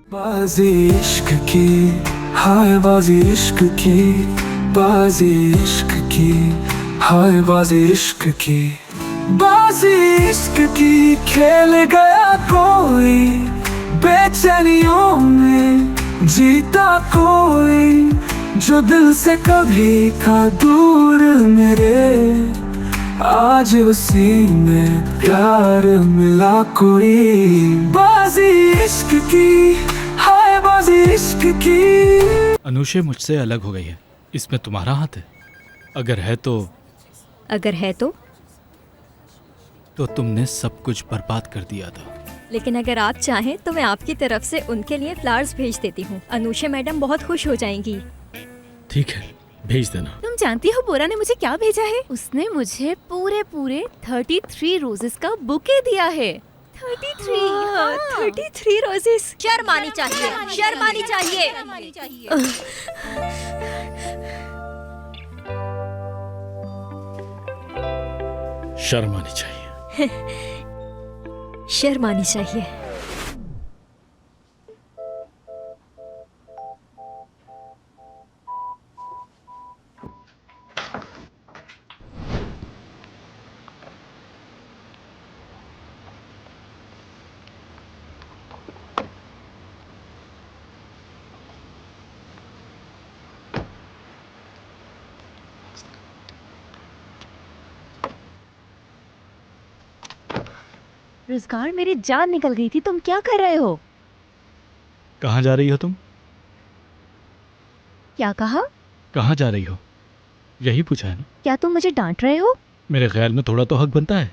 बाजी इश्क की, हाय बाजी इश्क की, बाजी इश्क की, हाय बाजी इश्क की, बाजी इश्क की खेल गया कोई, बेचैनियों में जीता कोई, जो दिल से कभी था दूर मेरे, आज उसी में प्यार मिला कोई, बाजी इश्क की, हाय बाजी इश्क की। अनुषे मुझसे अलग हो गई है, इसमें तुम्हारा हाथ है? अगर है तो तुमने सब कुछ बर्बाद कर दिया था। लेकिन अगर आप चाहें तो मैं आपकी तरफ से उनके लिए फ्लावर्स भेज देती हूँ। अनुषा मैडम बहुत खुश हो जाएंगी। ठीक है, भेज देना। तुम जानती हो बोरा ने मुझे क्या भेजा है? उसने मुझे पूरे 33 रोजेस का बुके दिया है। 33 हाँ। 33 रोजेस। शर्म आनी चाहिए, शर्म आनी चाहिए। शर्म आनी चाहिए। शर्म आनी चाहिए। रोजगार मेरी जान निकल गई थी। तुम क्या कर रहे हो? कहाँ जा रही हो तुम? क्या कहा? कहाँ जा रही हो, यही पूछा है ना? क्या तुम मुझे डांट रहे हो? मेरे ख्याल में थोड़ा तो हक बनता है।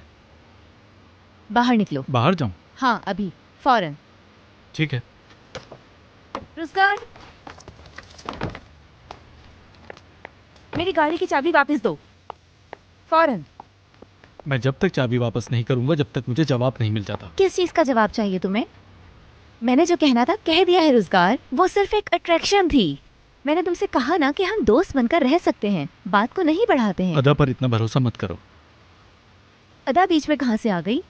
बाहर निकलो। बाहर जाऊं? हाँ अभी, फौरन। ठीक है। रोजगार, मेरी गाड़ी की चाबी वापस दो, फौरन। मैं जब तक चाबी वापस नहीं करूंगा जब तक मुझे जवाब नहीं मिल जाता। किस चीज का जवाब चाहिए तुम्हें? मैंने जो कहना था कह दिया है रोजगार। वो सिर्फ एक अट्रैक्शन थी। मैंने तुमसे कहा ना कि हम दोस्त बनकर रह सकते हैं, बात को नहीं बढ़ाते हैं। अदा पर इतना भरोसा मत करो। अदा बीच में कहाँ से आ गई?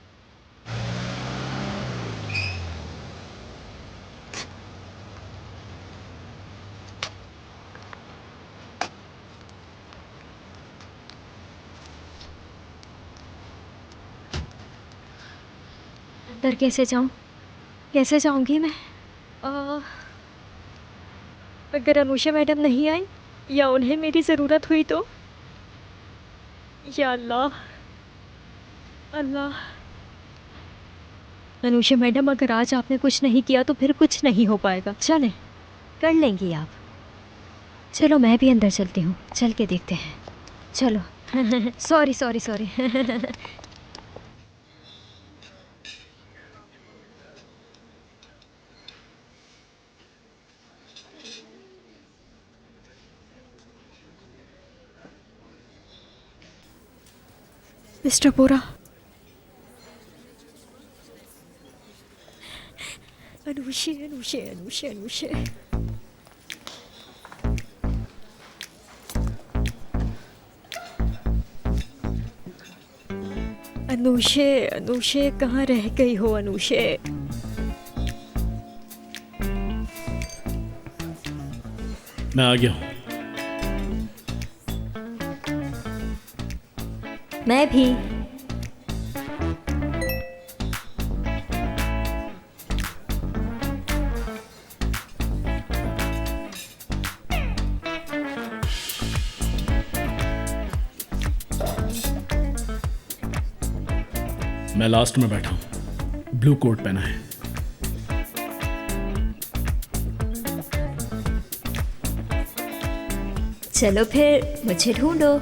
अंदर कैसे जाऊं? कैसे जाऊंगी मैं? अगर अनुषा मैडम नहीं आई या उन्हें मेरी ज़रूरत हुई तो? या अल्लाह, अल्लाह। अनुषा मैडम, अगर आज आपने कुछ नहीं किया तो फिर कुछ नहीं हो पाएगा। चलें, कर लेंगी आप। चलो मैं भी अंदर चलती हूँ, चल के देखते हैं। चलो। Sorry sorry sorry. मिस्टर बोरा, अनुषे अनुषे अनुषे अनुषे। अनुषे अनुषे, कहाँ रह गई हो अनुषे? मैं आ गया हूँ। मैं भी। मैं लास्ट में बैठा हूँ, ब्लू कोट पहना है। चलो फिर मुझे ढूंढो।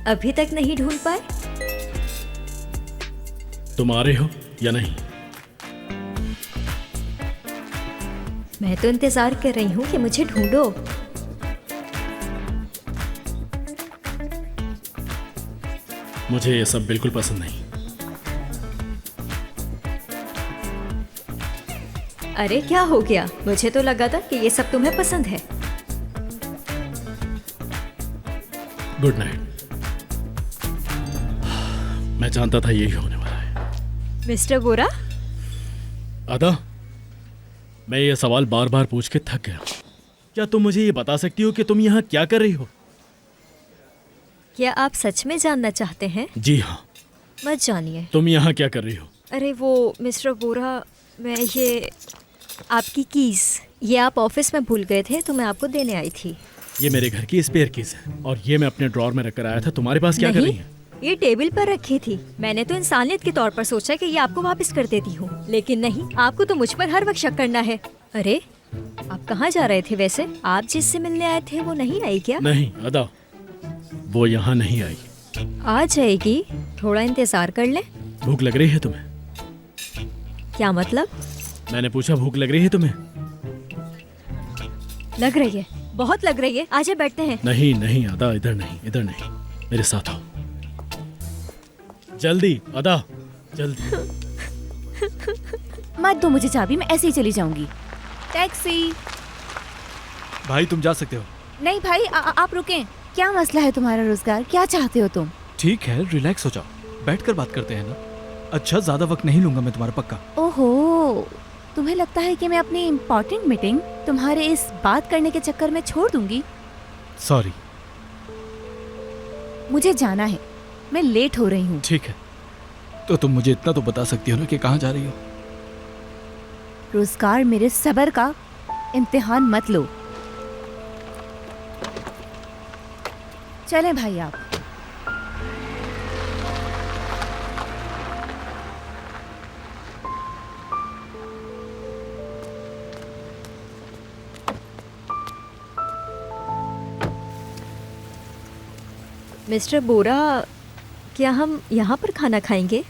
अभी तक नहीं ढूंढ पाए? तुम आ रहे हो या नहीं? मैं तो इंतजार कर रही हूँ कि मुझे ढूंढो। मुझे ये सब बिल्कुल पसंद नहीं। अरे क्या हो गया? मुझे तो लगा था कि ये सब तुम्हें पसंद है। Good night. मैं जानता था यही होने वाला है। मिस्टर बोरा, अदा, मैं ये सवाल बार बार पूछ के थक गया। क्या तुम मुझे ये बता सकती हो कि तुम यहाँ क्या कर रही हो? क्या आप सच में जानना चाहते हैं? जी हाँ। मत जानिए। तुम यहाँ क्या कर रही हो? अरे वो मिस्टर बोरा, मैं ये आपकी कीज, ये आप ऑफिस में भूल गए थे तो मैं आपको देने आई थी। ये मेरे घर की स्पेयर कीज है और ये मैं अपने ड्रॉर में रखकर आया था। तुम्हारे पास क्या कर रही है? ये टेबल पर रखी थी। मैंने तो इंसानियत के तौर पर सोचा कि ये आपको वापस कर देती हूँ, लेकिन नहीं, आपको तो मुझ पर हर वक्त शक करना है। अरे आप कहाँ जा रहे थे वैसे? आप जिससे मिलने आए थे वो नहीं आई क्या? नहीं अदा, वो यहाँ नहीं आई। आ जाएगी, थोड़ा इंतजार कर ले। भूख लग रही है तुम्हें? क्या मतलब? मैंने पूछा भूख लग रही है तुम्हें? लग रही है, बहुत लग रही है। आजा बैठते हैं। नहीं नहीं अदा, इधर नहीं, इधर नहीं, मेरे साथ आओ। जल्दी अदा, जल्दी। मत दो मुझे चाबी, मैं ऐसे ही चली जाऊंगी। टैक्सी। भाई तुम जा सकते हो। नहीं भाई, आप रुकें। क्या मसला है तुम्हारा रोजगार? क्या चाहते हो तुम? ठीक है, रिलैक्स हो जाओ, बैठकर बात करते हैं ना। अच्छा, ज्यादा वक्त नहीं लूंगा मैं तुम्हारा, पक्का। ओहो, तुम्हें लगता है कि मैं अपनी इम्पोर्टेंट मीटिंग तुम्हारे इस बात करने के चक्कर में छोड़ दूंगी? सॉरी। मुझे जाना है, मैं लेट हो रही हूँ। ठीक है, तो तुम मुझे इतना तो बता सकती हो ना कि कहाँ जा रही हो? रोजगार, मेरे सब्र का इम्तिहान मत लो। चलें भाई आप। मिस्टर बोरा, क्या हम यहाँ पर खाना खाएंगे?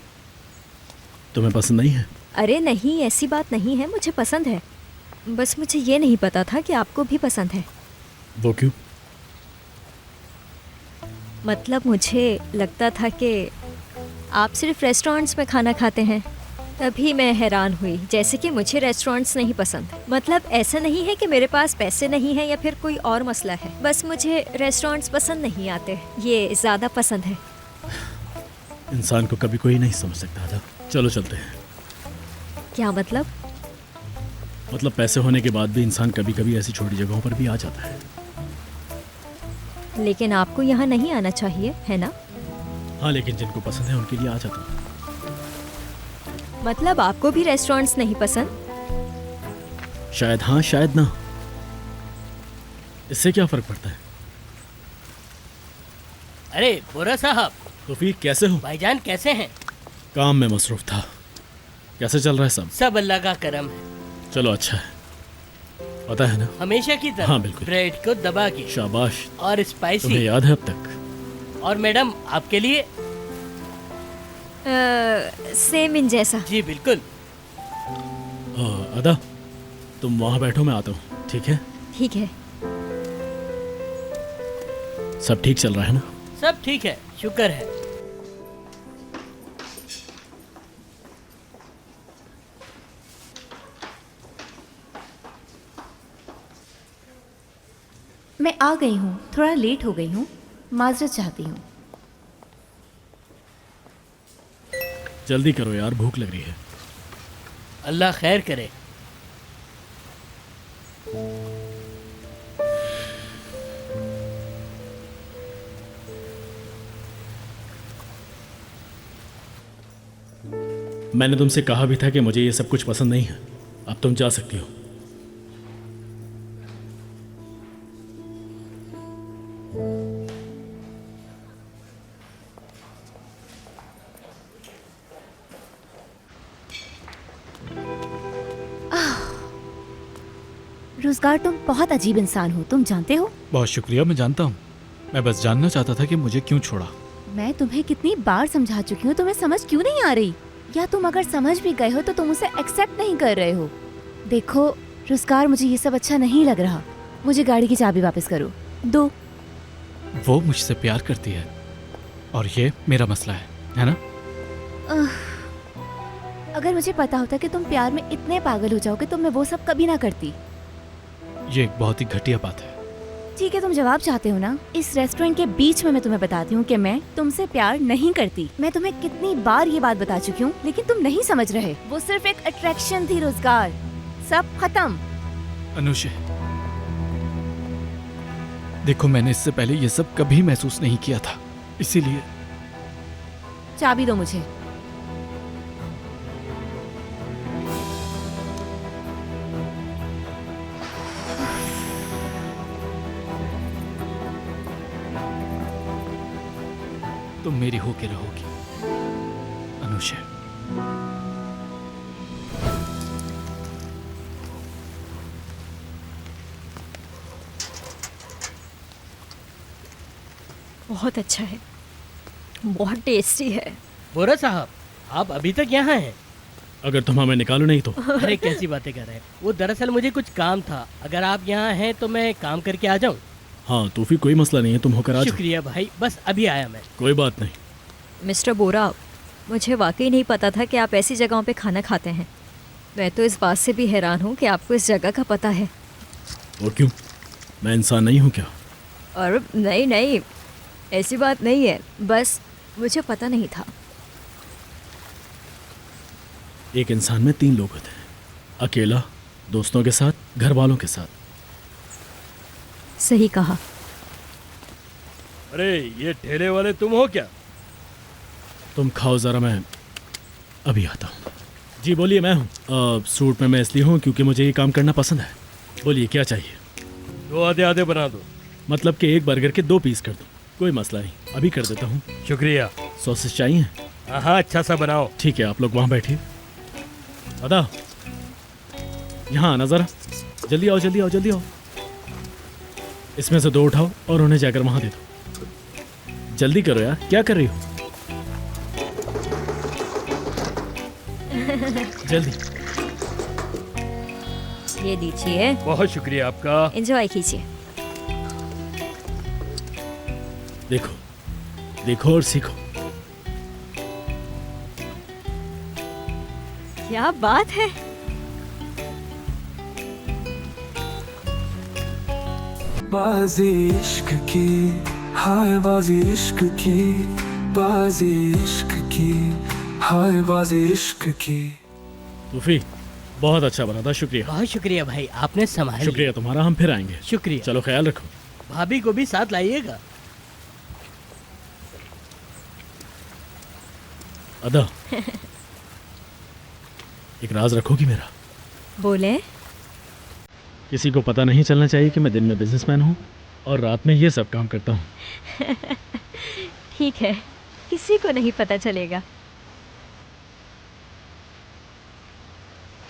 तुम्हें पसंद नहीं है? अरे नहीं, ऐसी बात नहीं है, मुझे पसंद है। बस मुझे ये नहीं पता था कि आपको भी पसंद है। वो क्यों? मतलब मुझे लगता था कि आप सिर्फ रेस्टोरेंट्स में खाना खाते हैं, तभी मैं हैरान हुई। जैसे कि मुझे रेस्टोरेंट्स नहीं पसंद। मतलब ऐसा नहीं है कि मेरे पास पैसे नहीं है या फिर कोई और मसला है, बस मुझे रेस्टोरेंट्स पसंद नहीं आते, ये ज़्यादा पसंद है। इंसान को कभी कोई नहीं समझ सकता था। चलो चलते हैं। क्या मतलब? मतलब पैसे होने के बाद भी इंसान कभी कभी ऐसी छोटी जगहों पर भी आ जाता है। लेकिन आपको यहाँ नहीं आना चाहिए, है ना? हाँ, लेकिन जिनको पसंद है उनके लिए आ जाता हूँ। मतलब आपको भी रेस्टोरेंट्स नहीं पसंद? शायद हाँ, शायद ना। इससे क्या फर्क पड़ता है? अरे बोरा साहब, तो फिर कैसे हो? भाईजान कैसे हैं? काम में मसरूफ था। कैसे चल रहा है सब? सब अल्लाह का करम है। चलो अच्छा है, पता है ना। हमेशा की तरह। हाँ, बिल्कुल। ब्रेड को दबा के शाबाश। और स्पाइसी। तुम्हें याद है अब तक? और मैडम आपके लिए? सेम इन जैसा। जी बिल्कुल। अदा, तुम वहाँ बैठो, मैं आता हूँ, ठीक है? ठीक है। सब ठीक चल रहा है ना? सब ठीक है, शुक्र है। मैं आ गई हूँ, थोड़ा लेट हो गई हूँ, माजरत चाहती हूँ। जल्दी करो यार, भूख लग रही है। अल्लाह खैर करे। मैंने तुमसे कहा भी था कि मुझे ये सब कुछ पसंद नहीं है। अब तुम जा सकती हो। रोजगार, तुम बहुत अजीब इंसान हो, तुम जानते हो? बहुत शुक्रिया, मैं जानता हूँ। मैं बस जानना चाहता था कि मुझे क्यों छोड़ा। मैं तुम्हें कितनी बार समझा चुकी हूँ, तुम्हें समझ क्यों नहीं आ रही? या तुम अगर समझ भी गए हो तो तुम उसे एक्सेप्ट नहीं कर रहे हो। देखो रोजगार, मुझे ये सब अच्छा नहीं लग रहा। मुझे गाड़ी की चाबी वापस करो, दो। वो मुझसे प्यार करती है और ये मेरा मसला है ना? अगर मुझे पता होता कि तुम प्यार में इतने पागल हो जाओगे तो मैं वो सब कभी ना करती। ये एक बहुत ही घटिया बात है। ठीक है, तुम जवाब चाहते हो ना? इस रेस्टोरेंट के बीच में मैं तुम्हें बताती हूँ कि मैं तुमसे प्यार नहीं करती। मैं तुम्हें कितनी बार ये बात बता चुकी हूँ, लेकिन तुम नहीं समझ रहे। वो सिर्फ एक अट्रैक्शन थी रोजगार, सब खत्म। अनुषे, देखो मैंने इससे पहले ये सब कभी महसूस नहीं किया था, इसीलिए। चाबी दो मुझे। तुम मेरी होके रहोगी अनुषे। बहुत अच्छा है, बहुत टेस्टी है। बोरा साहब, आप अभी तक यहाँ हैं? अगर तुम हमें निकालो नहीं तो। अरे कैसी बातें कर रहे हैं। वो दरअसल मुझे कुछ काम था। अगर आप यहाँ हैं तो मैं काम करके आ जाऊँ? हाँ तो फिर कोई मसला नहीं है, तुम होकर आ जाओ। शुक्रिया भाई, बस अभी आया मैं। कोई बात नहीं। मिस्टर बोरा, मुझे वाकई नहीं पता था कि आप ऐसी जगहों पे खाना खाते हैं। मैं तो इस बात से भी हैरान हूँ कि आपको इस जगह का पता है। और क्यों, मैं इंसान नहीं हूँ क्या? और नहीं नहीं, ऐसी बात नहीं है, बस मुझे पता नहीं था। एक इंसान में 3 लोग होते हैं, अकेला, दोस्तों के साथ, घर वालों के साथ। सही कहा। अरे ये ठेले वाले तुम हो क्या? तुम खाओ ज़रा, मैं अभी आता हूँ। जी बोलिए, मैं हूँ। सूट में मैं इसलिए हूँ क्योंकि मुझे ये काम करना पसंद है। बोलिए क्या चाहिए? 2 आधे आधे बना दो। मतलब कि एक बर्गर के 2 पीस कर दो। कोई मसला नहीं, अभी कर देता हूँ। शुक्रिया। सॉसेस चाहिए? हाँ अच्छा सा बनाओ। ठीक है, आप लोग वहाँ बैठिए। अदा, यहाँ आना ज़रा, जल्दी आओ जल्दी आओ जल्दी आओ। इसमें से 2 उठाओ और उन्हें जाकर वहाँ दे दो। जल्दी करो यार, क्या कर रही हो? जल्दी। ये दीजिए, बहुत शुक्रिया आपका। एंजॉय कीजिए। देखो देखो और सीखो। क्या बात है। बाजी इश्क की, हाय बाजी इश्क की, बाजी इश्क की, हाय बाजी इश्क की। सूफी, बहुत अच्छा बना था, शुक्रिया। बहुत शुक्रिया भाई, आपने संभाल लिया। शुक्रिया तुम्हारा, हम फिर आएंगे। शुक्रिया। चलो ख्याल रखो। भाभी को भी साथ लाइएगा। अदा, एक राज रखोगी मेरा? बोले। किसी को पता नहीं चलना चाहिए कि मैं दिन में बिजनेसमैन हूँ और रात में ये सब काम करता हूँ। ठीक है, किसी को नहीं पता चलेगा।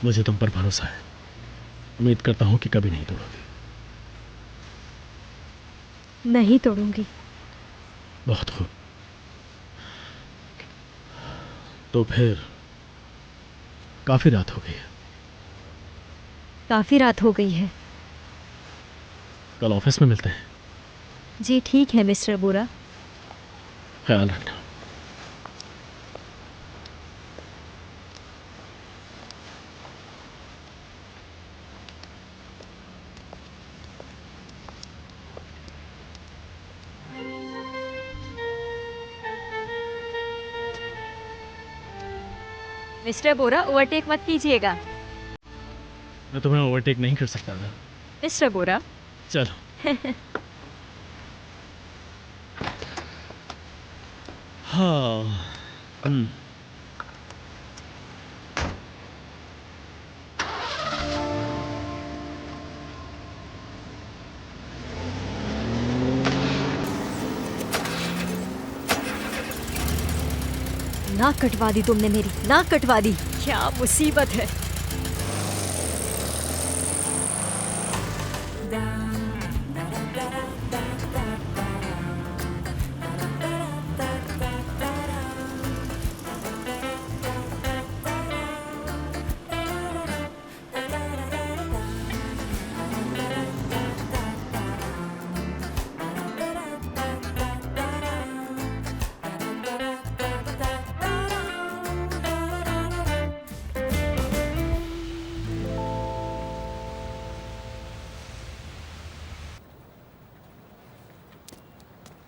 मुझे तुम पर भरोसा है, उम्मीद करता हूँ कि कभी नहीं तोड़ोगी। नहीं तोड़ूंगी। बहुत खूब। तो फिर काफी रात हो गई है। काफ़ी रात हो गई है। कल ऑफिस में मिलते हैं। जी ठीक है मिस्टर बोरा। ख्याल रखना। मिस्टर बोरा, ओवरटेक मत कीजिएगा। मैं तुम्हें ओवरटेक नहीं कर सकता था। मिस्टर बोरा। चलो। हाँ। नाक कटवा दी तुमने मेरी, नाक कटवा दी। क्या मुसीबत है।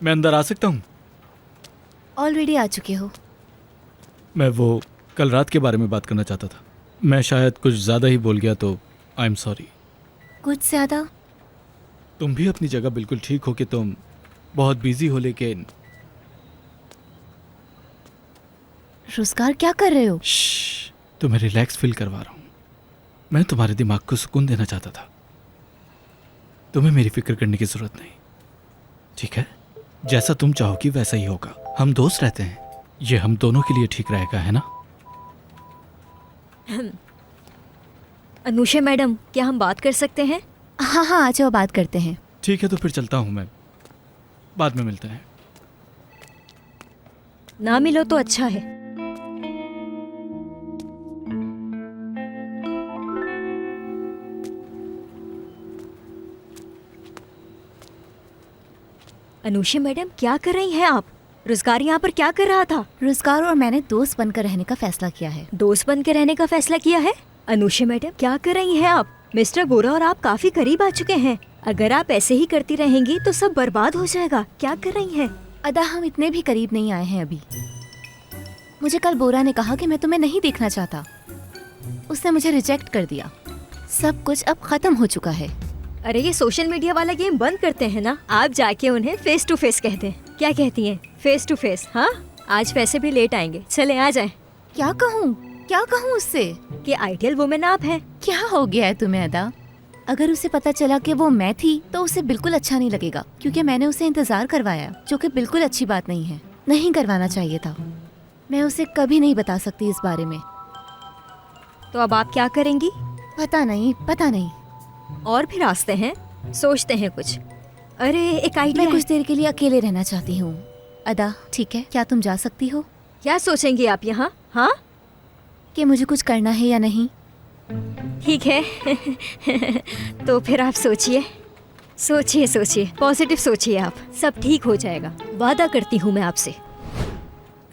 मैं अंदर आ सकता हूँ? ऑलरेडी आ चुके हो। मैं वो कल रात के बारे में बात करना चाहता था। मैं शायद कुछ ज़्यादा ही बोल गया तो आई एम सॉरी। कुछ ज्यादा? तुम भी अपनी जगह बिल्कुल ठीक हो कि तुम बहुत बिजी हो, लेकिन रोजगार क्या कर रहे हो? श्श्श, तुम्हें रिलैक्स फील करवा रहा हूँ। मैं तुम्हारे दिमाग को सुकून देना चाहता था। तुम्हें मेरी फिक्र करने की ज़रूरत नहीं, ठीक है? जैसा तुम चाहोगी वैसा ही होगा। हम दोस्त रहते हैं, ये हम दोनों के लिए ठीक रहेगा, है ना? अनुषा मैडम, क्या हम बात कर सकते हैं? हाँ हाँ, आ जाओ, बात करते हैं। ठीक है, तो फिर चलता हूँ मैं। बाद में मिलते हैं। ना मिलो तो अच्छा है। अनुषा मैडम, क्या कर रही हैं आप? रोजगार यहाँ पर क्या कर रहा था? रोजगार और मैंने दोस्त बनकर रहने का फैसला किया है। दोस्त बन के रहने का फैसला किया है? अनुषा मैडम, क्या कर रही हैं आप? मिस्टर बोरा और आप काफी करीब आ चुके हैं। अगर आप ऐसे ही करती रहेंगी तो सब बर्बाद हो जाएगा। क्या कर रही हैं? अदा, हम इतने भी करीब नहीं आए हैं अभी। मुझे कल बोरा ने कहा कि मैं तुम्हें नहीं देखना चाहता। उसने मुझे रिजेक्ट कर दिया। सब कुछ अब खत्म हो चुका है। अरे ये सोशल मीडिया वाला गेम बंद करते हैं ना। आप जाके उन्हें फेस टू फेस कह दें। क्या कहती हैं? Face to face. हाँ, आज वैसे भी लेट आएंगे, चले आ जाएं। क्या कहूँ? क्या कहूँ उससे कि आइडियल वुमेन आप हैं। क्या हो गया है तुम्हें अदा? अगर उसे पता चला कि वो मैं थी तो उसे बिल्कुल अच्छा नहीं लगेगा, क्योंकि मैंने उसे इंतजार करवाया, जो कि बिल्कुल अच्छी बात नहीं है। नहीं करवाना चाहिए था। मैं उसे कभी नहीं बता सकती इस बारे में। तो अब आप क्या करेंगी? पता नहीं, पता नहीं। और भी रास्ते हैं, सोचते हैं कुछ। अरे एक आइडिया मैं है। कुछ देर के लिए अकेले रहना चाहती हूँ। अदा, ठीक है, क्या तुम जा सकती हो? क्या सोचेंगी आप यहाँ? हाँ, कि मुझे कुछ करना है या नहीं? ठीक है। तो फिर आप सोचिए, सोचिए सोचिए, पॉजिटिव सोचिए आप। सब ठीक हो जाएगा, वादा करती हूँ मैं आपसे।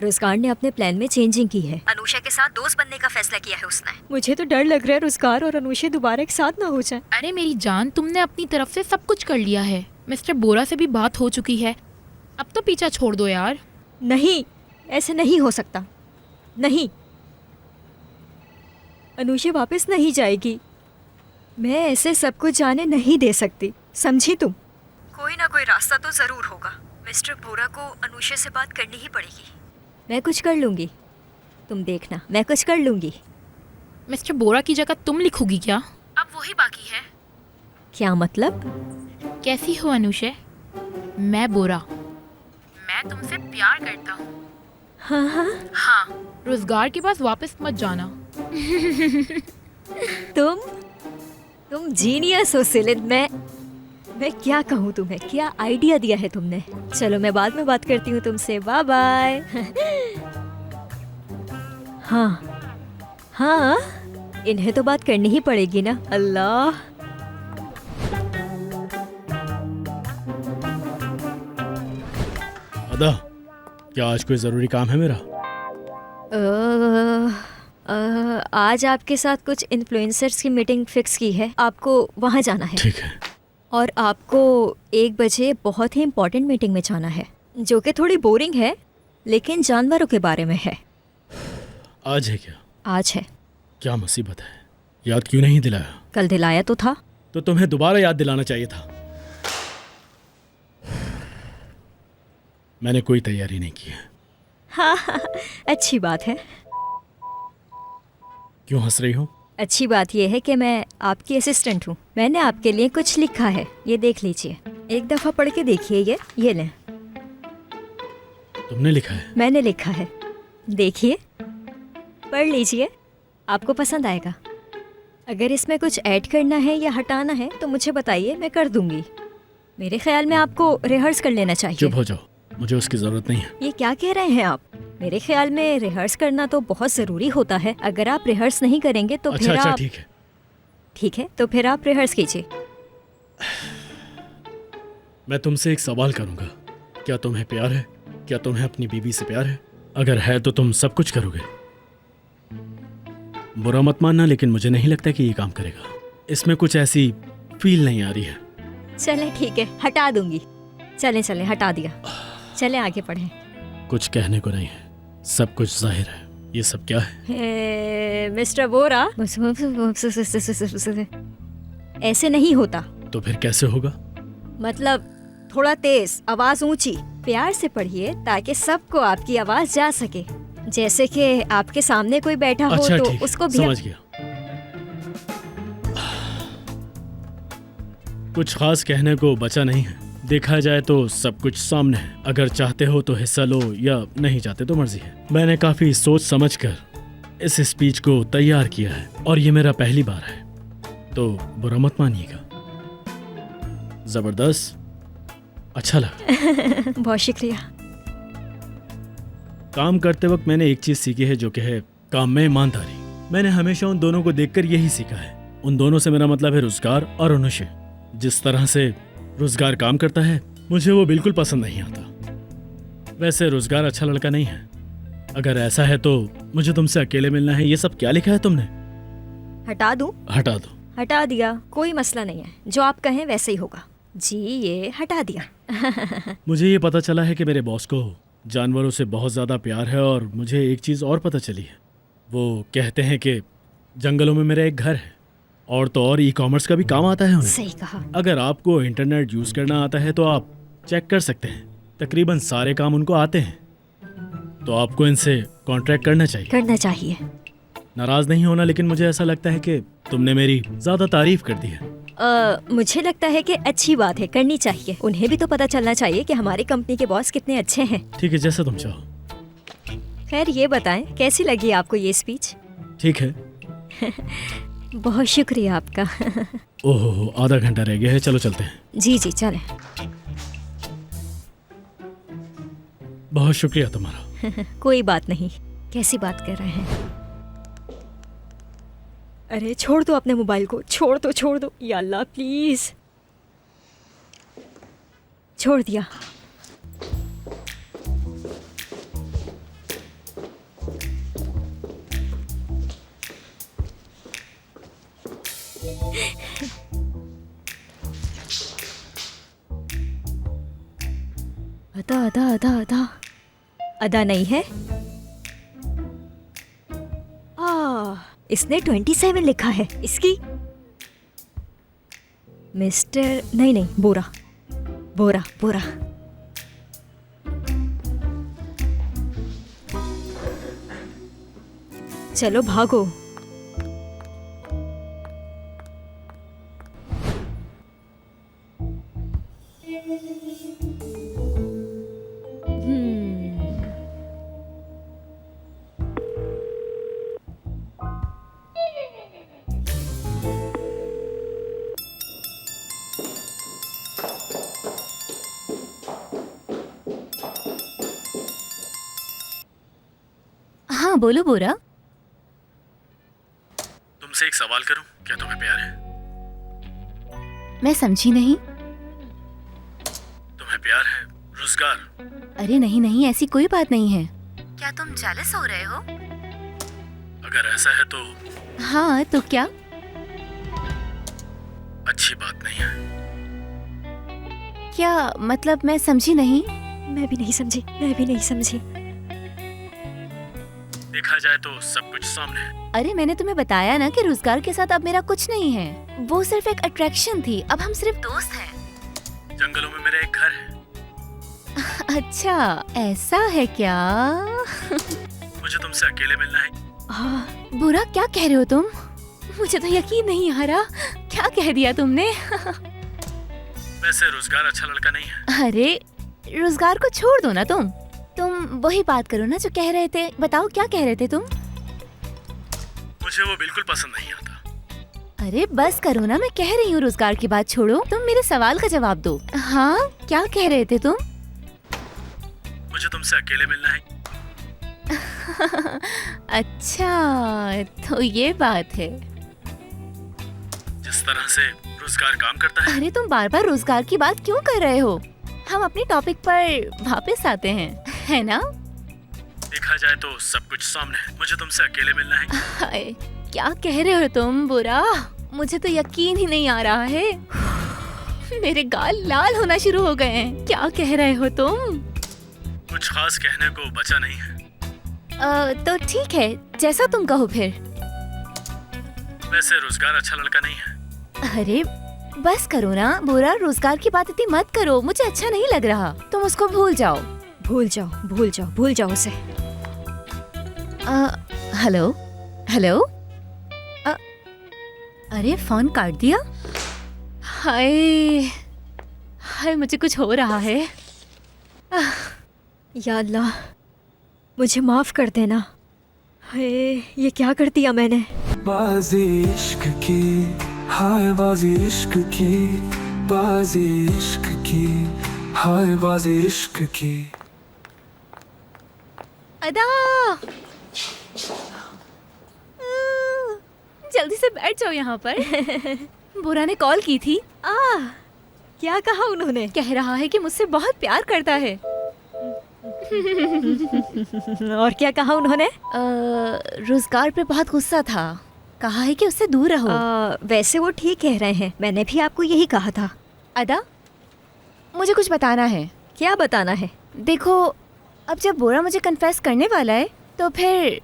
रोजगार ने अपने प्लान में चेंजिंग की है। अनुषा के साथ दोस्त बनने का फैसला किया है उसने। मुझे तो डर लग रहा है रोजगार और अनुषा दोबारा एक साथ ना हो जाए। अरे मेरी जान, तुमने अपनी तरफ से सब कुछ कर लिया है। मिस्टर बोरा से भी बात हो चुकी है। अब तो पीछा छोड़ दो यार। नहीं, ऐसे नहीं हो सकता। नहीं, अनुषा वापस नहीं जाएगी। मैं ऐसे सब कुछ जाने नहीं दे सकती, समझी तुम? कोई ना कोई रास्ता तो जरूर होगा। मिस्टर बोरा को अनुषा से बात करनी ही पड़ेगी। मैं कुछ कर लूंगी, तुम देखना, मैं कुछ कर लूंगी। मिस्टर बोरा की जगह तुम लिखोगी क्या? अब वही बाकी है। क्या मतलब? कैसी हो अनुषा? मैं बोरा, मैं तुमसे प्यार करता हूँ। हाँ हाँ, हाँ, रोजगार के पास वापस मत जाना। तुम जीनियस हो सिलिन। मैं क्या कहूँ तुम्हें, क्या आइडिया दिया है तुमने। चलो मैं बाद में बात करती हूँ तुमसे, बाय बाय। हाँ हाँ, इन्हें तो बात करनी ही पड़ेगी ना। अल्लाह, अदा, क्या आज कोई ज़रूरी काम है मेरा? आज आपके साथ कुछ इन्फ्लुएंसर्स की मीटिंग फिक्स की है। आपको वहाँ जाना है। ठीक है। और आपको 1 बजे बहुत ही इम्पोर्टेंट मीटिंग में जाना है, जो कि थोड़ी बोरिंग है लेकिन जानवरों के बारे में है। आज है क्या? आज है। क्या मुसीबत है, याद क्यों नहीं दिलाया? कल दिलाया तो था। तो तुम्हें दोबारा याद दिलाना चाहिए था। मैंने कोई तैयारी नहीं की है। हाँ, अच्छी बात है। क्यों हंस रही हो? अच्छी बात यह है कि मैं आपकी असिस्टेंट हूँ। मैंने आपके लिए कुछ लिखा है, ये देख लीजिए। एक दफ़ा पढ़ के देखिए। ये लें। तुमने लिखा है? मैंने लिखा है, देखिए, पढ़ लीजिए, आपको पसंद आएगा। अगर इसमें कुछ ऐड करना है या हटाना है तो मुझे बताइए, मैं कर दूंगी। मेरे ख्याल में आपको रिहर्स कर लेना चाहिए। चुप हो जाओ, मुझे उसकी ज़रूरत नहीं है। ये क्या कह रहे हैं आप? मेरे ख्याल में रिहर्स करना तो बहुत ज़रूरी होता है। अगर आप रिहर्स नहीं करेंगे तो अच्छा फिर अच्छा, आप... ठीक है। ठीक है, तो फिर आप रिहर्स कीजिए। मैं तुमसे एक सवाल करूंगा, क्या तुम्हें प्यार है? क्या तुम्हें अपनी बीवी से प्यार है? अगर है तो तुम सब कुछ करोगे। बुरा मत मानना, लेकिन मुझे नहीं लगता कि ये काम करेगा। इसमें कुछ ऐसी फील नहीं आ रही है। चले ठीक है, हटा दूंगी। चले चले, हटा दिया। चले आगे पढ़ें। कुछ कहने को नहीं है, सब कुछ जाहिर है। ये सब क्या है? मिस्टर बोरा, ऐसे नहीं होता। तो फिर कैसे होगा? मतलब थोड़ा तेज, आवाज ऊंची, प्यार से पढ़िए ताकि सबको आपकी आवाज जा सके। जैसे कि आपके सामने कोई बैठा हो अच्छा तो ठीक है, उसको भी समझ गया। कुछ खास कहने को बचा नहीं है। देखा जाए तो सब कुछ सामने है। अगर चाहते हो तो हिस्सा लो या नहीं चाहते तो मर्जी है। मैंने काफी सोच समझकर इस स्पीच को तैयार किया है और ये मेरा पहली बार है, तो बुरा मत मानिएगा। जबरदस्त, अच्छा लगा। बहुत शुक्रिया। काम करते वक्त मैंने एक चीज सीखी है, जो कि है काम में ईमानदारी। मैंने हमेशा उन दोनों को देखकर यही सीखा है। उन दोनों से मेरा मतलब है रोजगार और अनुशे। जिस तरह से रोजगार काम करता है मुझे वो बिल्कुल पसंद नहीं आता। वैसे रोजगार अच्छा लड़का नहीं है। अगर ऐसा है तो मुझे तुमसे अकेले मिलना है। ये सब क्या लिखा है तुमने? हटा दूं? हटा दो। हटा दिया, कोई मसला नहीं है। जो आप कहें वैसे ही होगा। जी, ये हटा दिया। मुझे ये पता चला है कि मेरे बॉस को जानवरों से बहुत ज़्यादा प्यार है, और मुझे एक चीज़ और पता चली है। वो कहते हैं कि जंगलों में मेरा एक घर है, और तो और ई-कॉमर्स का भी काम आता है उन्हें। सही कहा। अगर आपको इंटरनेट यूज़ करना आता है तो आप चेक कर सकते हैं। तकरीबन सारे काम उनको आते हैं, तो आपको इनसे कॉन्ट्रैक्ट करना चाहिए। करना चाहिए। नाराज़ नहीं होना, लेकिन मुझे ऐसा लगता है कि तुमने मेरी ज़्यादा तारीफ कर दी है। मुझे लगता है कि अच्छी बात है, करनी चाहिए। उन्हें भी तो पता चलना चाहिए कि हमारी कंपनी के बॉस कितने अच्छे हैं। ठीक है, जैसा तुम चाहो। खैर ये बताएं, कैसी लगी आपको ये स्पीच? ठीक है। बहुत शुक्रिया आपका। ओहो, आधा घंटा रह गया है, चलो चलते हैं। जी जी चलें। बहुत शुक्रिया तुम्हारा। कोई बात नहीं। कैसी बात कर रहे हैं? अरे छोड़ दो अपने मोबाइल को, छोड़ दो या अल्लाह प्लीज। छोड़ दिया। अदा अदा अदा अदा अदा नहीं है। इसने 27 लिखा है। इसकी मिस्टर नहीं, बोरा बोरा बोरा। चलो भागो। हाँ बोलो बोरा। तुमसे एक सवाल करूं? क्या तुम्हें प्यार है? मैं समझी नहीं। तुम्हें प्यार है? रोजगार? अरे नहीं, ऐसी कोई बात नहीं है। क्या तुम जेलस हो रहे हो? अगर ऐसा है तो हाँ तो क्या? अच्छी बात नहीं है। क्या मतलब, मैं समझी नहीं। मैं भी नहीं समझी। देखा जाए तो सब कुछ सामने है। अरे मैंने तुम्हें बताया ना कि रोजगार के साथ अब मेरा कुछ नहीं है। वो सिर्फ एक अट्रैक्शन थी, अब हम सिर्फ दोस्त हैं। जंगलों में मेरा एक घर है। अच्छा ऐसा है क्या? मुझे तुमसे अकेले मिलना है। बुरा क्या कह रहे हो तुम? मुझे तो यकीन नहीं आ रहा। क्या कह दिया तुमने? वैसे रोजगार अच्छा लड़का नहीं है। अरे रोजगार को छोड़ दो ना तुम वही बात करो ना जो कह रहे थे। बताओ क्या कह रहे थे तुम? मुझे वो बिल्कुल पसंद नहीं आता। अरे बस करो ना, मैं कह रही हूँ रोजगार की बात छोड़ो। तुम मेरे सवाल का जवाब दो। हाँ क्या कह रहे थे तुम? मुझे तुमसे अकेले मिलना है। अच्छा तो ये बात है। जिस तरह से रोजगार काम करता है। अरे तुम बार बार रोजगार की बात क्यों कर रहे हो? हम अपने टॉपिक पर वापस आते हैं, है ना? देखा जाए तो सब कुछ सामने है। मुझे तुमसे अकेले मिलना है। हाय क्या कह रहे हो तुम बुरा? मुझे तो यकीन ही नहीं आ रहा है। मेरे गाल लाल होना शुरू हो गए हैं। क्या कह रहे हो तुम? कुछ खास कहने को बचा नहीं है। तो ठीक है, जैसा तुम कहो फिर। वैसे रोजगार अच्छा लड़का नहीं है। अरे बस करो ना बोरा, रोजगार की बात इतनी मत करो, मुझे अच्छा नहीं लग रहा। तुम उसको भूल जाओ। भूल जाओ, भूल जाओ, भूल जाओ उसे। Hello hello. अरे फोन काट दिया। हाय हाय, मुझे कुछ हो रहा है। या अल्लाह, मुझे माफ कर देना। हाय, ये क्या कर दिया मैंने? बाजी इश्क की, हाय बाजी इश्क की, बाजी इश्क की, हाय बाजी इश्क की। अदा, जल्दी से बैठ जाओ यहाँ पर। बुरा ने कॉल की थी। क्या कहा उन्होंने? कह रहा है कि मुझसे बहुत प्यार करता है। और क्या कहा उन्होंने? रोजगार पे बहुत गुस्सा था, कहा है कि उससे दूर रहो। वैसे वो ठीक कह रहे हैं, मैंने भी आपको यही कहा था। अदा, मुझे कुछ बताना है। क्या बताना है? देखो, अब जब बोरा मुझे कन्फेस करने वाला है तो फिर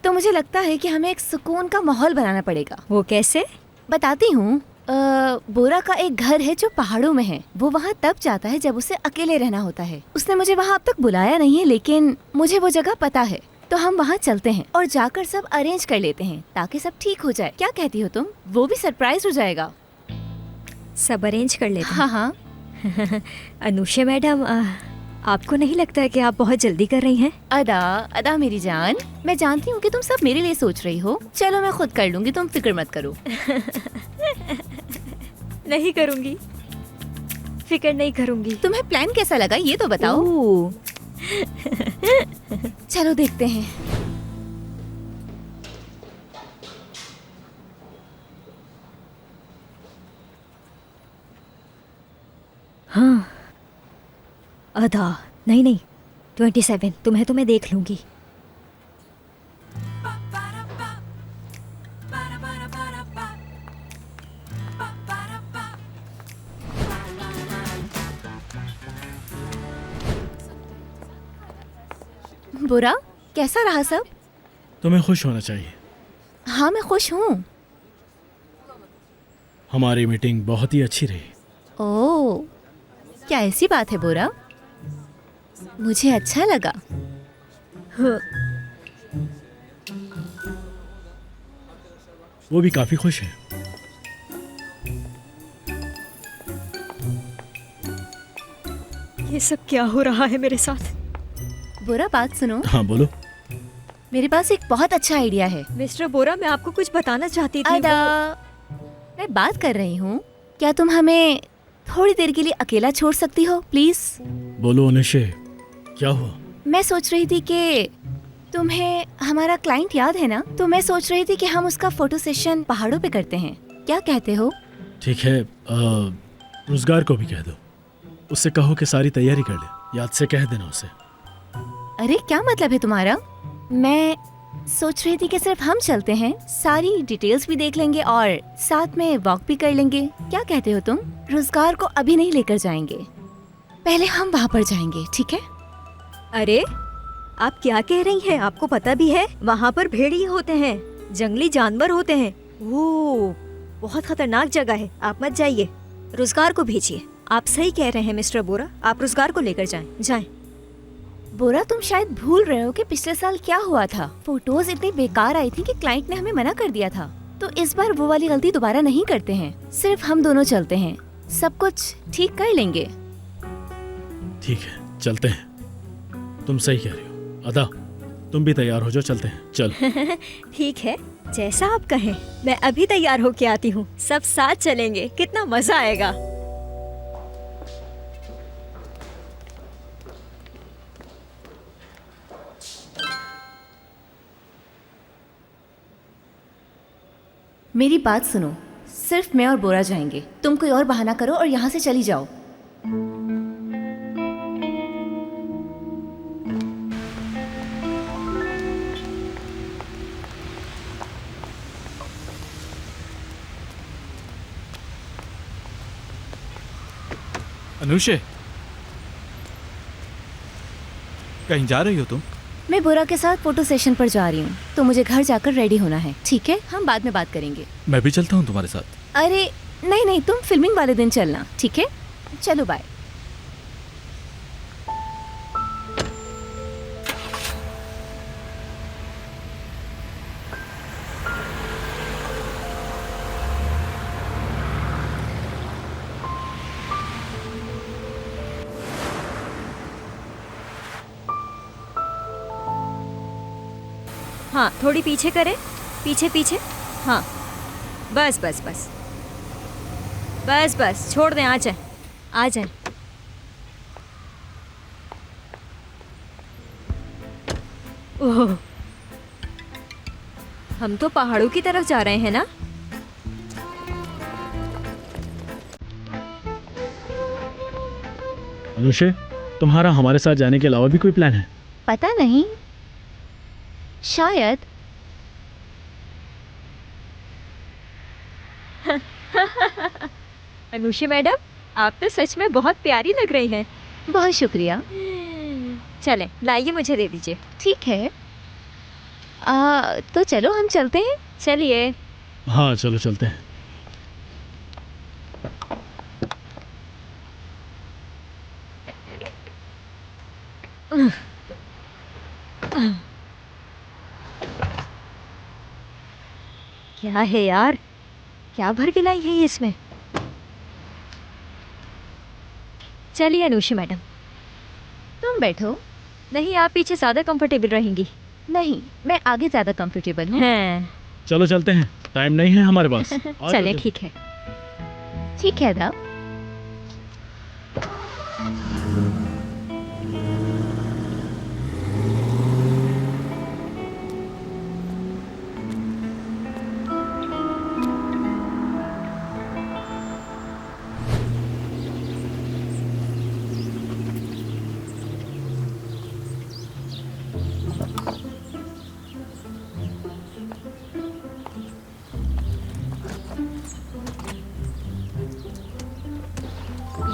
तो मुझे लगता है कि हमें एक सुकून का माहौल बनाना पड़ेगा। वो कैसे? बताती हूँ। बोरा का एक घर है जो पहाड़ों में है। वो वहाँ तब जाता है जब उसे अकेले रहना होता है। उसने मुझे वहाँ अब तक बुलाया नहीं है, लेकिन मुझे वो जगह पता है, तो हम वहाँ चलते हैं और जाकर सब अरेंज कर लेते हैं ताकि सब ठीक हो जाए। क्या कहती हो तुम? वो भी सरप्राइज हो जाएगा। सब अरेंज कर लेते हैं। हाँ हाँ। अनुषा मैडम, आपको नहीं लगता है कि आप बहुत जल्दी कर रही हैं? अदा अदा मेरी जान, मैं जानती हूँ कि तुम सब मेरे लिए सोच रही हो। चलो मैं खुद कर लूंगी, तुम फिक्र मत करो। नहीं करूंगी, फिक्र नहीं करूंगी। तुम्हें प्लान कैसा लगा ये तो बताओ। चलो देखते हैं। हाँ, अदा नहीं नहीं, 27 तुम्हें तो मैं देख लूंगी। बुरा कैसा रहा सब? तुम्हें खुश होना चाहिए। हाँ मैं खुश हूँ। हमारी मीटिंग बहुत ही अच्छी रही। ओह, क्या ऐसी बात है बोरा? मुझे अच्छा लगा। वो भी काफी खुश है। ये सब क्या हो रहा है मेरे साथ? बोरा बात सुनो। हाँ बोलो। मेरे पास एक बहुत अच्छा आइडिया है। मिस्टर बोरा, मैं आपको कुछ बताना चाहती थी। अदा, मैं बात कर रही हूँ। क्या तुम हमें थोड़ी देर के लिए अकेला छोड़ सकती हो प्लीज? बोलो अनुषे, क्या हुआ? मैं सोच रही थी कि तुम्हें हमारा क्लाइंट याद है ना, तो मैं सोच रही थी कि हम उसका फोटो सेशन पहाड़ों पे करते हैं। क्या कहते हो? ठीक है, रोजगार को भी कह दो। उससे कहो कि सारी तैयारी कर ले। याद से कह देना उसे। अरे क्या मतलब है तुम्हारा? मैं सोच रही थी कि सिर्फ हम चलते हैं, सारी डिटेल्स भी देख लेंगे और साथ में वॉक भी कर लेंगे। क्या कहते हो तुम? रोजगार को अभी नहीं लेकर जाएंगे, पहले हम वहाँ पर जाएंगे, ठीक है? अरे आप क्या कह रही हैं? आपको पता भी है वहाँ पर भेड़िए होते हैं, जंगली जानवर होते हैं। वो बहुत खतरनाक जगह है, आप मत जाइए। रोजगार को भेजिए। आप सही कह रहे हैं मिस्टर बोरा, आप रोजगार को लेकर जाएं। जाएं। बोरा, तुम शायद भूल रहे हो कि पिछले साल क्या हुआ था। फोटोज इतनी बेकार आई थी कि क्लाइंट ने हमें मना कर दिया था। तो इस बार वो वाली गलती दोबारा नहीं करते हैं। सिर्फ हम दोनों चलते हैं, सब कुछ ठीक कर लेंगे। ठीक है, चलते हैं। तुम सही कह रही हो। अदा, तुम भी तैयार हो जाओ, चलते हैं। चल। ठीक है, जैसा आप कहें। मैं अभी तैयार होके आती हूँ। सब साथ चलेंगे, कितना मजा आएगा। मेरी बात सुनो, सिर्फ मैं और बोरा जाएंगे। तुम कोई और बहाना करो और यहाँ से चली जाओ। अनुषे, कहीं जा रही हो तुम? मैं बोरा के साथ फोटो सेशन पर जा रही हूँ, तो मुझे घर जाकर रेडी होना है। ठीक है, हम बाद में बात करेंगे। मैं भी चलता हूँ तुम्हारे साथ। अरे नहीं नहीं, तुम फिल्मिंग वाले दिन चलना, ठीक है? चलो बाय। हाँ, थोड़ी पीछे करें, पीछे पीछे। हाँ, बस बस बस बस बस, छोड़ दें, आ जाए आ जाए। ओह, हम तो पहाड़ों की तरफ जा रहे हैं ना? अनुषे, तुम्हारा हमारे साथ जाने के अलावा भी कोई प्लान है? पता नहीं, शायद। अनुषा मैडम, आप तो सच में बहुत प्यारी लग रही हैं। बहुत शुक्रिया। चलें, लाइए, मुझे दे दीजिए। ठीक है, तो चलो हम चलते हैं। चलिए। हाँ चलो चलते हैं। क्या है यार, क्या भर के लाई है ये इसमें? चलिए अनुषा मैडम। तुम बैठो। नहीं, आप पीछे ज़्यादा कंफर्टेबल रहेंगी। नहीं, मैं आगे ज़्यादा कंफर्टेबल हूँ। हैं। चलो चलते हैं, टाइम नहीं है हमारे पास। आ जाओ चलिए, जल्दी। ठीक है। ठीक है दा।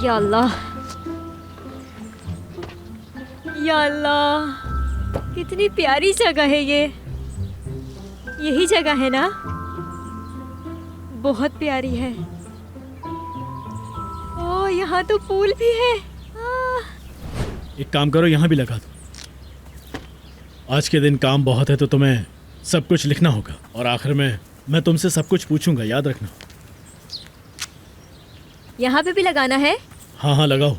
या अल्लाह, या अल्लाह, कितनी प्यारी जगह है ये। यही जगह है ना? बहुत प्यारी है। ओ, यहाँ तो पूल भी है। एक काम करो, यहाँ भी लगा दो। आज के दिन काम बहुत है तो तुम्हें सब कुछ लिखना होगा, और आखिर में मैं तुमसे सब कुछ पूछूंगा, याद रखना। यहाँ पे भी लगाना है? हाँ हाँ लगाओ।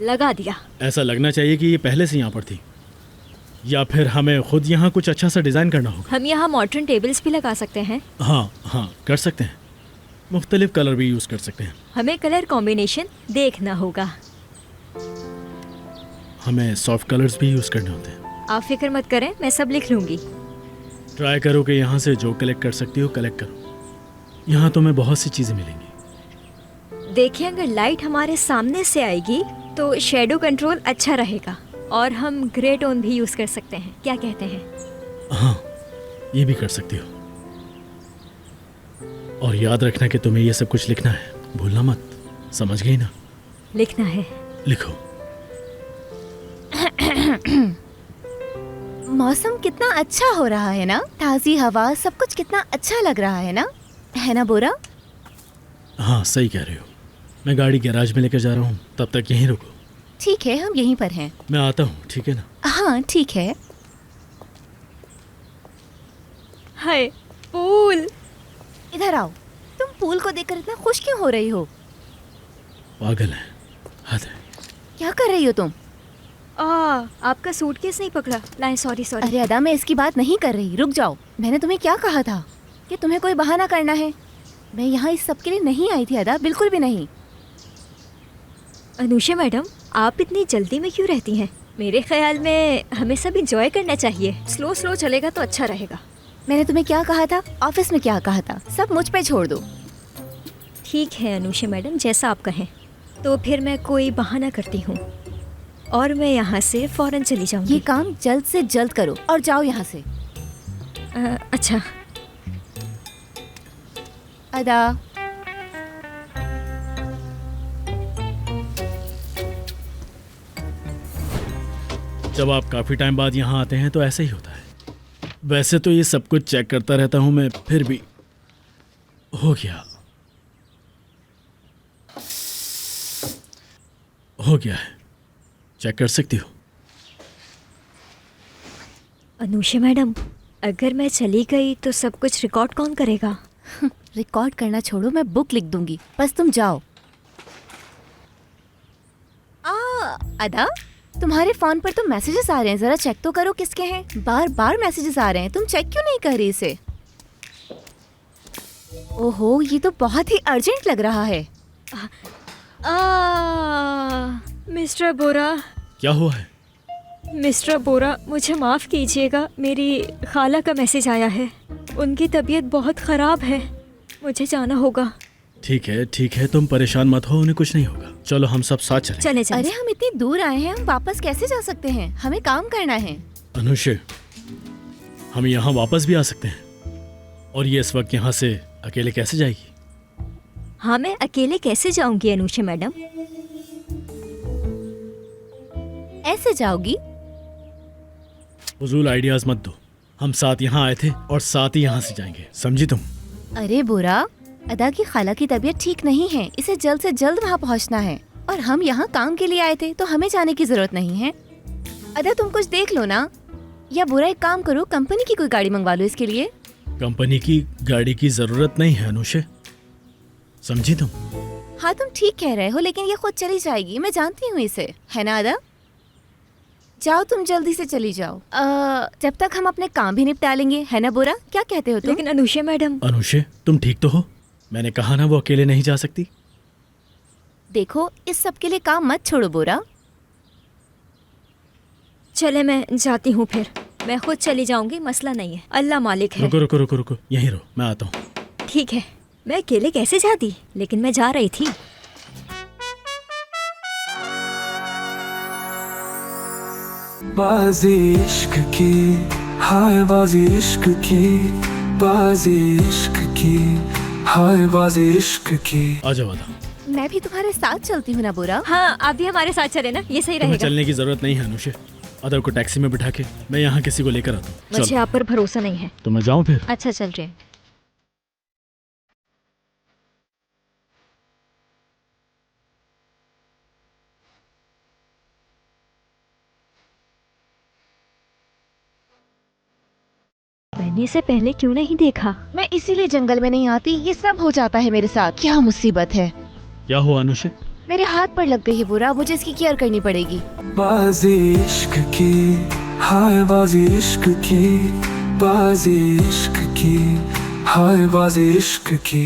लगा दिया। ऐसा लगना चाहिए कि ये पहले से यहाँ पर थी, या फिर हमें खुद यहाँ कुछ अच्छा सा डिज़ाइन करना होगा। हम यहाँ मॉडर्न टेबल्स भी लगा सकते हैं। हाँ हाँ कर सकते हैं, मुख्तलिफ कलर भी यूज़ कर सकते हैं। हमें कलर कॉम्बिनेशन देखना होगा। हमें सॉफ्ट कलर्स भी यूज़ करने होते हैं। आप फिक्र मत करें, मैं सब लिख लूँगी। ट्राई करो कि यहाँ से जो कलेक्ट कर सकती हो कलेक्ट करो। यहाँ तुम्हें बहुत सी चीज़ें मिलेंगी। देखिए, अगर लाइट हमारे सामने से आएगी तो शेडो कंट्रोल अच्छा रहेगा, और हम ग्रे टोन भी यूज़ कर सकते हैं। क्या कहते हैं? हाँ, ये भी कर सकती हो। और याद रखना कि तुम्हें ये सब कुछ लिखना है, भूलना मत। समझ गई ना? लिखना है। लिखो। मौसम कितना अच्छा हो रहा है ना, ताज़ी हवा, सब कुछ कितना अच्छा लग रहा है ना बोरा? हाँ सही कह रहे हो। मैं गाड़ी गैराज में लेकर जा रहा हूँ, तब तक यहीं रुको। ठीक है, हम यहीं पर हैं। मैं आता हूँ, ठीक है ना? हाँ ठीक है। हाय, पूल। इधर आओ। तुम पूल को देखकर इतना खुश क्यों हो रही हो? पागल है, हद है। क्या कर रही हो तुम? आपका सूटकेस नहीं पकड़ा। लाएं, सॉरी सॉरी। अरे अदा, मैं इसकी बात नहीं कर रही, रुक जाओ। मैंने तुम्हें क्या कहा था कि तुम्हें कोई बहाना करना है? मैं यहाँ इस सब के लिए नहीं आई थी अदा, बिल्कुल भी नहीं। अनुषा मैडम, आप इतनी जल्दी में क्यों रहती हैं? मेरे ख्याल में हमें सब इंजॉय करना चाहिए। स्लो स्लो चलेगा तो अच्छा रहेगा। मैंने तुम्हें क्या कहा था? ऑफिस में क्या कहा था? सब मुझ पे छोड़ दो। ठीक है अनुषा मैडम, जैसा आप कहें। तो फिर मैं कोई बहाना करती हूँ और मैं यहाँ से फ़ौरन चली जाऊँगी। ये काम जल्द से जल्द करो और जाओ यहाँ से। अच्छा। अदा, जब आप काफ़ी टाइम बाद यहाँ आते हैं तो ऐसे ही होता है। वैसे तो ये सब कुछ चेक करता रहता हूँ मैं, फिर भी हो गया है। चेक कर सकती हो? अनुषा मैडम, अगर मैं चली गई तो सब कुछ रिकॉर्ड कौन करेगा? रिकॉर्ड करना छोड़ो, मैं बुक लिख दूंगी, बस तुम जाओ। अदा, तुम्हारे फोन पर तो मैसेजेस आ रहे हैं, जरा चेक तो करो किसके हैं। बार बार मैसेजेस आ रहे हैं, तुम चेक क्यों नहीं कर रही इसे? ओहो, ये तो बहुत ही अर्जेंट लग रहा है। मिस्टर बोरा, क्या हुआ है? मिस्टर बोरा, मुझे माफ़ कीजिएगा, मेरी खाला का मैसेज आया है। उनकी तबीयत बहुत ख़राब है, मुझे जाना होगा। ठीक है, तुम परेशान मत हो, उन्हें कुछ नहीं होगा। चलो हम सब साथ चलें। चले चले। अरे हम इतनी दूर आए हैं, हम वापस कैसे जा सकते हैं? हमें काम करना है। अनुषे, हम यहाँ वापस भी आ सकते हैं, और ये इस वक्त यहाँ से अकेले कैसे जाएगी? हाँ, मैं अकेले कैसे जाऊंगी अनुषा मैडम? ऐसे जाओगी? फजूल आइडियाज मत दो। हम साथ यहाँ आए थे और साथ ही यहाँ से जाएंगे, समझी तुम? अरे बोरा, अदा की खाला की तबीयत ठीक नहीं है, इसे जल्द से जल्द वहाँ पहुँचना है, और हम यहाँ काम के लिए आए थे तो हमें जाने की जरूरत नहीं है। अदा तुम कुछ देख लो ना, या बुरा एक काम करो, कंपनी की कोई गाड़ी मंगवा लो इसके लिए। कंपनी की गाड़ी की जरूरत नहीं है अनुषे, समझी तुम? हाँ तुम ठीक कह रहे हो, लेकिन ये खुद चली जाएगी, मैं जानती हूँ इसे, है ना अदा? जाओ तुम जल्दी से चली जाओ, जब तक हम अपने काम भी निपटा लेंगे, है ना बोरा? क्या कहते हो तुम? लेकिन अनुषा मैडम। अनुषे, तुम ठीक तो हो? मैंने कहा ना वो अकेले नहीं जा सकती। देखो, इस सब के लिए काम मत छोड़ो बोरा। चले, मैं जाती हूँ, फिर मैं खुद चली जाऊंगी, मसला नहीं है, अल्लाह मालिक है। रुको, यहीं रहो, मैं आता हूँ। ठीक है, मैं अकेले कैसे जाती, लेकिन मैं जा रही थी। बाजी इश्क की, हाय बाजी इश्क की, बाजी इश्क की, हाय बाजी इश्क की। आ जाओ अदा। मैं भी तुम्हारे साथ चलती हूँ ना बोरा? हाँ, आप भी हमारे साथ चले ना, ये सही तुम्हें रहेगा। चलने की जरूरत नहीं है अनुषे, अदर को टैक्सी में बिठा के मैं यहाँ किसी को लेकर आता हूँ। मुझे आप पर भरोसा नहीं है। तो मैं जाऊँ फिर? अच्छा, चल रहे। मैंने इसे पहले क्यों नहीं देखा? मैं इसीलिए जंगल में नहीं आती, ये सब हो जाता है मेरे साथ। क्या मुसीबत है? क्या हुआ अनुषे? मेरे हाथ पर लग गई है बुरा, मुझे इसकी केयर करनी पड़ेगी। बाजी इश्क की, हाय बाजी इश्क की, बाजी इश्क की, हाय बाजी इश्क की।